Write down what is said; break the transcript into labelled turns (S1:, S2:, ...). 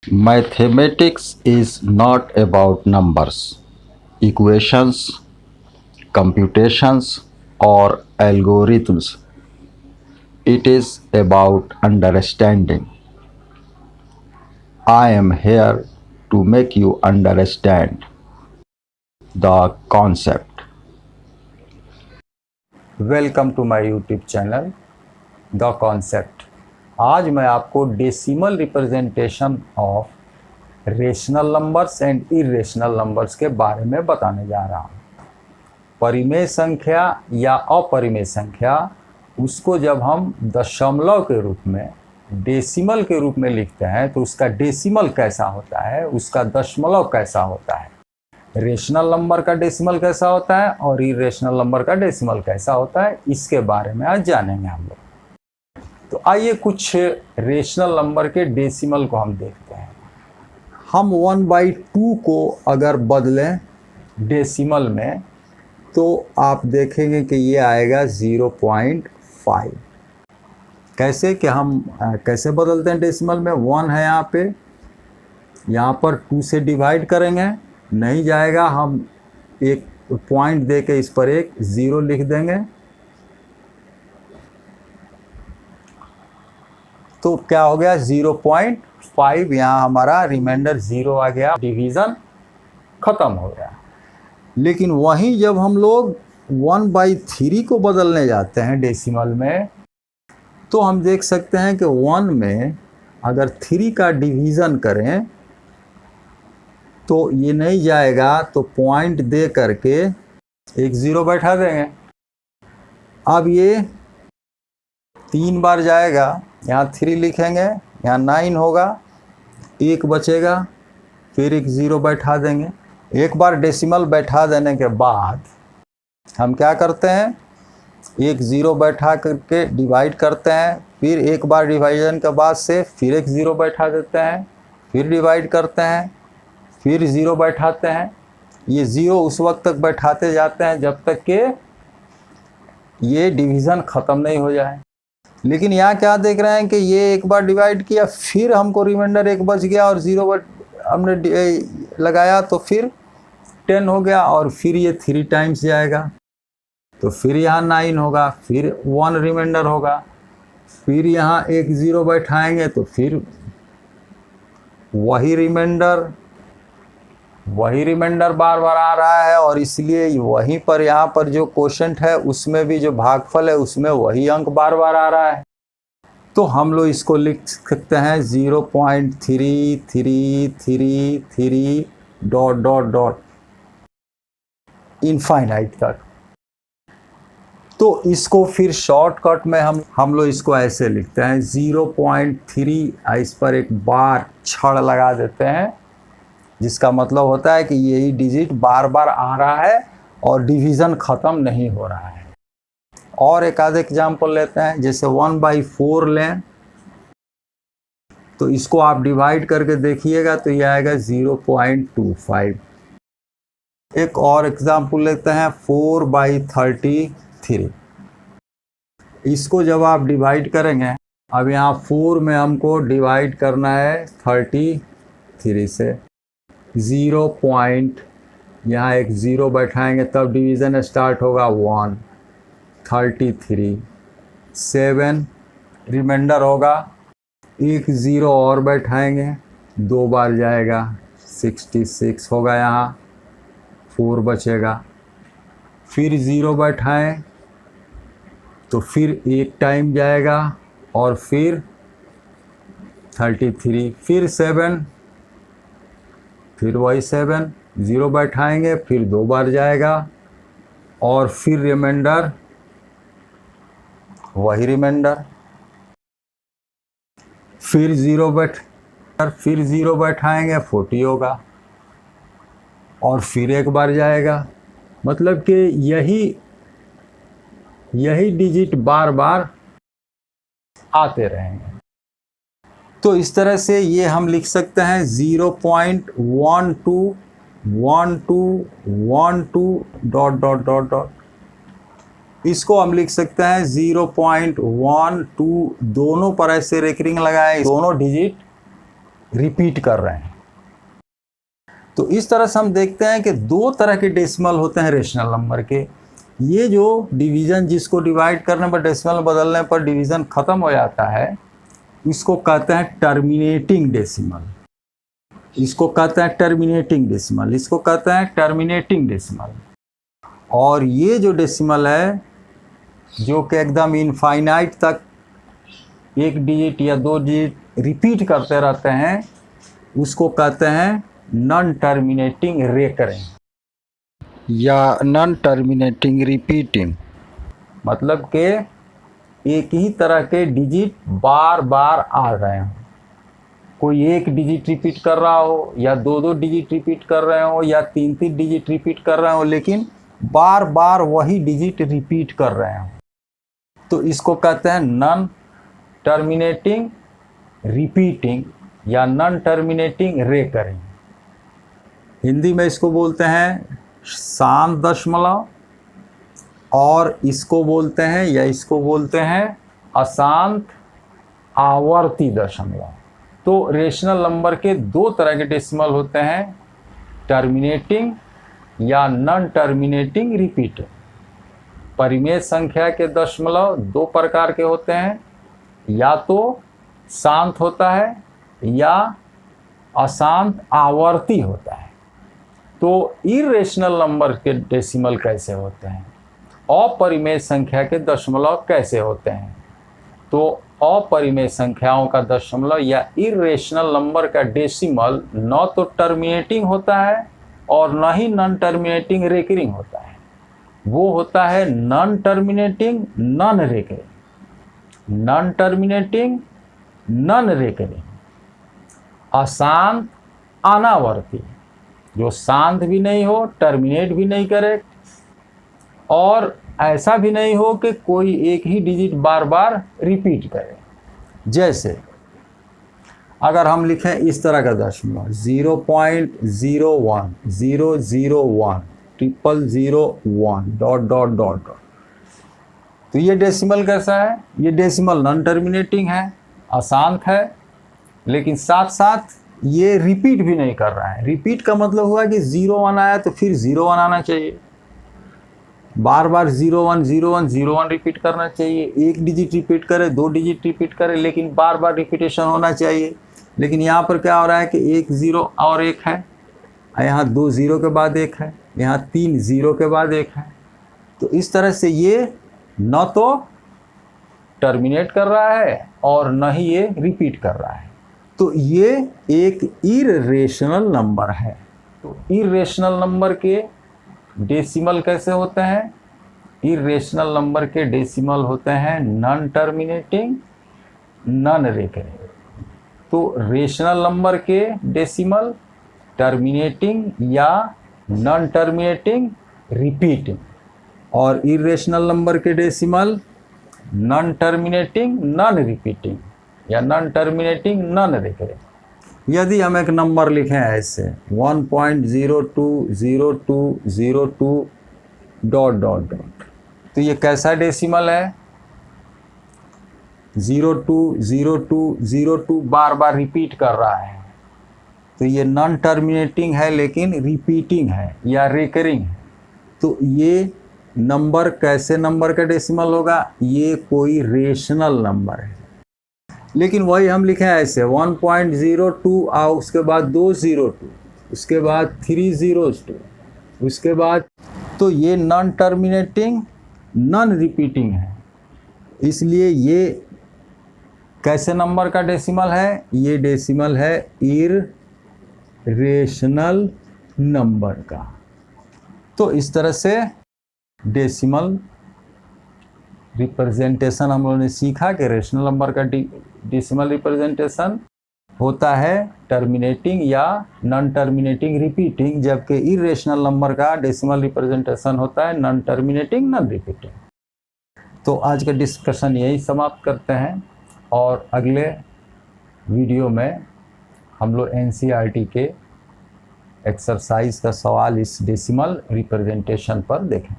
S1: Mathematics is not about numbers, equations, computations, or algorithms. It is about understanding. I am here to make you understand the concept.
S2: Welcome to my YouTube channel the concept. आज मैं आपको decimal representation of rational numbers and irrational numbers के बारे में बताने जा रहा हूँ। परिमेय संख्या या अपरिमेय संख्या, उसको जब हम दशमलव के रूप में, डेसिमल के रूप में लिखते हैं तो उसका डेसिमल कैसा होता है, उसका दशमलव कैसा होता है, रेशनल नंबर का डेसिमल कैसा होता है और इरेशनल नंबर का डेसिमल कैसा होता है, इसके बारे में आज जानेंगे हम लोग। तो आइए कुछ रेशनल नंबर के डेसिमल को हम देखते हैं। हम 1/2 को अगर बदलें डेसिमल में तो आप देखेंगे कि ये आएगा 0.5। कैसे कि हम कैसे बदलते हैं डेसिमल में। 1 है यहाँ पर 2 से डिवाइड करेंगे, नहीं जाएगा, हम एक पॉइंट दे के इस पर एक 0 लिख देंगे तो क्या हो गया 0.5। यहाँ हमारा रिमाइंडर 0 आ गया, डिवीज़न ख़त्म हो गया। लेकिन वहीं जब हम लोग 1/3 को बदलने जाते हैं डेसिमल में तो हम देख सकते हैं कि 1 में अगर 3 का डिवीज़न करें तो ये नहीं जाएगा, तो पॉइंट दे करके एक 0 बैठा देंगे। अब ये 3 बार जाएगा, यहाँ 3 लिखेंगे, यहाँ 9 होगा, 1 बचेगा, फिर एक 0 बैठा देंगे। एक बार डेसिमल बैठा देने के बाद हम क्या करते हैं, एक 0 बैठा करके डिवाइड करते हैं, फिर एक बार डिवाइजन के बाद से फिर एक 0 बैठा देते हैं, फिर डिवाइड करते हैं, फिर 0 बैठाते हैं। ये 0 उस वक्त तक बैठाते जाते हैं जब तक कि ये डिवीज़न ख़त्म नहीं हो जाए। लेकिन यहाँ क्या देख रहे हैं कि ये एक बार डिवाइड किया, फिर हमको रिमाइंडर 1 बच गया और 0 हमने लगाया तो फिर 10 हो गया और फिर ये 3 टाइम्स जाएगा तो फिर यहाँ 9 होगा, फिर 1 रिमाइंडर होगा, फिर यहाँ एक 0 बैठाएंगे तो फिर वही रिमाइंडर बार बार आ रहा है और इसलिए वहीं पर यहाँ पर जो क्वोशंट है उसमें भी जो भागफल है उसमें वही अंक बार बार आ रहा है। तो हम लोग इसको लिख सकते हैं 0.3333 डॉट डॉट डॉट इनफाइनाइट तक। तो इसको फिर शॉर्टकट में हम लोग इसको ऐसे लिखते हैं 0.3, इस पर एक बार छड़ लगा देते हैं, जिसका मतलब होता है कि यही डिजिट बार बार आ रहा है और डिवीज़न ख़त्म नहीं हो रहा है। और एक आध एग्जाम्पल लेते हैं, जैसे 1/4 लें तो इसको आप डिवाइड करके देखिएगा तो ये आएगा 0.25। एक और एग्जाम्पल लेते हैं 4/33। इसको जब आप डिवाइड करेंगे, अब यहाँ 4 में हमको डिवाइड करना है 33 से, 0 पॉइंट, यहाँ एक 0 बैठाएंगे तब डिवीज़न स्टार्ट होगा 1, 33, 7 रिमाइंडर होगा, एक 0 और बैठाएंगे, 2 बार जाएगा, 66 होगा, यहाँ 4 बचेगा, फिर 0 बैठाएं तो फिर एक टाइम जाएगा और फिर 33, फिर 7, फिर वही 7, 0 बैठाएंगे, फिर 2 बार जाएगा और फिर रिमाइंडर वही रिमाइंडर, फिर 0 बैठाएंगे, 40 होगा और फिर एक बार जाएगा। मतलब कि यही डिजिट बार बार आते रहेंगे। तो इस तरह से ये हम लिख सकते हैं 0.121212 डॉट डॉट डॉट डॉट। इसको हम लिख सकते हैं 0.12, दोनों पर ऐसे रेकरिंग लगाए, दोनों डिजिट रिपीट कर रहे हैं। तो इस तरह से हम देखते हैं कि दो तरह के डेसिमल होते हैं रेशनल नंबर के। ये जो डिवीज़न, जिसको डिवाइड करने पर डेसिमल बदलने पर डिवीज़न ख़त्म हो जाता है, इसको कहते हैं टर्मिनेटिंग डेसिमल। इसको कहते हैं टर्मिनेटिंग डेसिमल, इसको कहते हैं टर्मिनेटिंग डेसिमल। और ये जो डेसिमल है जो कि एकदम इनफाइनाइट तक एक डिजिट या दो डिजिट रिपीट करते रहते हैं, उसको कहते हैं नॉन टर्मिनेटिंग रेकरिंग या नॉन टर्मिनेटिंग रिपीटिंग। मतलब कि एक ही तरह के डिजिट बार बार आ रहे हों, कोई एक डिजिट रिपीट कर रहा हो या दो दो डिजिट रिपीट कर रहे हो या तीन तीन डिजिट रिपीट कर रहे हो, लेकिन बार बार वही डिजिट रिपीट कर रहे हो, तो इसको कहते हैं नॉन टर्मिनेटिंग रिपीटिंग या नॉन टर्मिनेटिंग रेकरिंग। हिंदी में इसको बोलते हैं शांत दशमलव, और इसको बोलते हैं या इसको बोलते हैं अशांत आवर्ती दशमलव। तो रेशनल नंबर के दो तरह के डेसिमल होते हैं, टर्मिनेटिंग या नॉन टर्मिनेटिंग रिपीटिंग। परिमेय संख्या के दशमलव दो प्रकार के होते हैं, या तो शांत होता है या अशांत आवर्ती होता है। तो इरेशनल नंबर के डेसिमल कैसे होते हैं, अपरिमेय संख्या के दशमलव कैसे होते हैं? तो अपरिमेय संख्याओं का दशमलव या इरेशनल नंबर का डेसिमल न तो टर्मिनेटिंग होता है और न ही नॉन टर्मिनेटिंग रेकरिंग होता है, वो होता है non terminating non recurring. Non terminating non recurring, अशांत अनावर्ती, जो शांत भी नहीं हो, टर्मिनेट भी नहीं करे, और ऐसा भी नहीं हो कि कोई एक ही डिजिट बार बार रिपीट करे। जैसे अगर हम लिखें इस तरह का दशमलव 0.01 001 0001 डॉट डॉट डॉट डॉट, तो ये डेसिमल कैसा है? ये डेसिमल नॉन टर्मिनेटिंग है, अशांत है, लेकिन साथ साथ ये रिपीट भी नहीं कर रहा है। रिपीट का मतलब हुआ कि 01 आया तो फिर 01 आना चाहिए, बार बार 01 01 01 रिपीट करना चाहिए। एक डिजिट रिपीट करे, दो डिजिट रिपीट करे, लेकिन बार बार रिपीटेशन होना चाहिए। लेकिन यहाँ पर क्या हो रहा है कि एक ज़ीरो और एक है, यहाँ दो ज़ीरो के बाद एक है, यहाँ तीन ज़ीरो के बाद एक है। तो इस तरह से ये न तो टर्मिनेट कर रहा है और न ही ये रिपीट कर रहा है। तो ये एक इरेशनल नंबर है। तो इरेशनल नंबर के डेसिमल कैसे होते हैं? इरेशनल नंबर के डेसिमल होते हैं नॉन टर्मिनेटिंग नॉन रेकरिंग। तो रेशनल नंबर के डेसिमल टर्मिनेटिंग या नॉन टर्मिनेटिंग रिपीटिंग, और इरेशनल नंबर के decimal non terminating non repeating या नॉन टर्मिनेटिंग नॉन रेकरिंग। यदि हम एक नंबर लिखें ऐसे 1.020202 डॉट डॉट डॉट, तो ये कैसा डेसिमल है? 020202 बार बार रिपीट कर रहा है, तो ये नॉन टर्मिनेटिंग है लेकिन रिपीटिंग है या रेकरिंग है। तो ये नंबर कैसे नंबर का डेसिमल होगा? ये कोई रेशनल नंबर है। लेकिन वही हम लिखें ऐसे 1.02 और उसके बाद 202, उसके बाद 302, उसके बाद, तो ये नॉन टर्मिनेटिंग नॉन रिपीटिंग है। इसलिए ये कैसे नंबर का डेसिमल है? ये डेसिमल है इरेशनल नंबर का। तो इस तरह से डेसिमल रिप्रेजेंटेशन हम लोगों ने सीखा कि रेशनल नंबर का डेसिमल रिप्रेजेंटेशन होता है टर्मिनेटिंग या नॉन टर्मिनेटिंग रिपीटिंग, जबकि इरेशनल नंबर का डेसिमल रिप्रेजेंटेशन होता है नॉन टर्मिनेटिंग नॉन रिपीटिंग। तो आज का डिस्कशन यही समाप्त करते हैं, और अगले वीडियो में हम लोग NCERT के एक्सरसाइज का सवाल इस डेसिमल रिप्रेजेंटेशन पर देखें।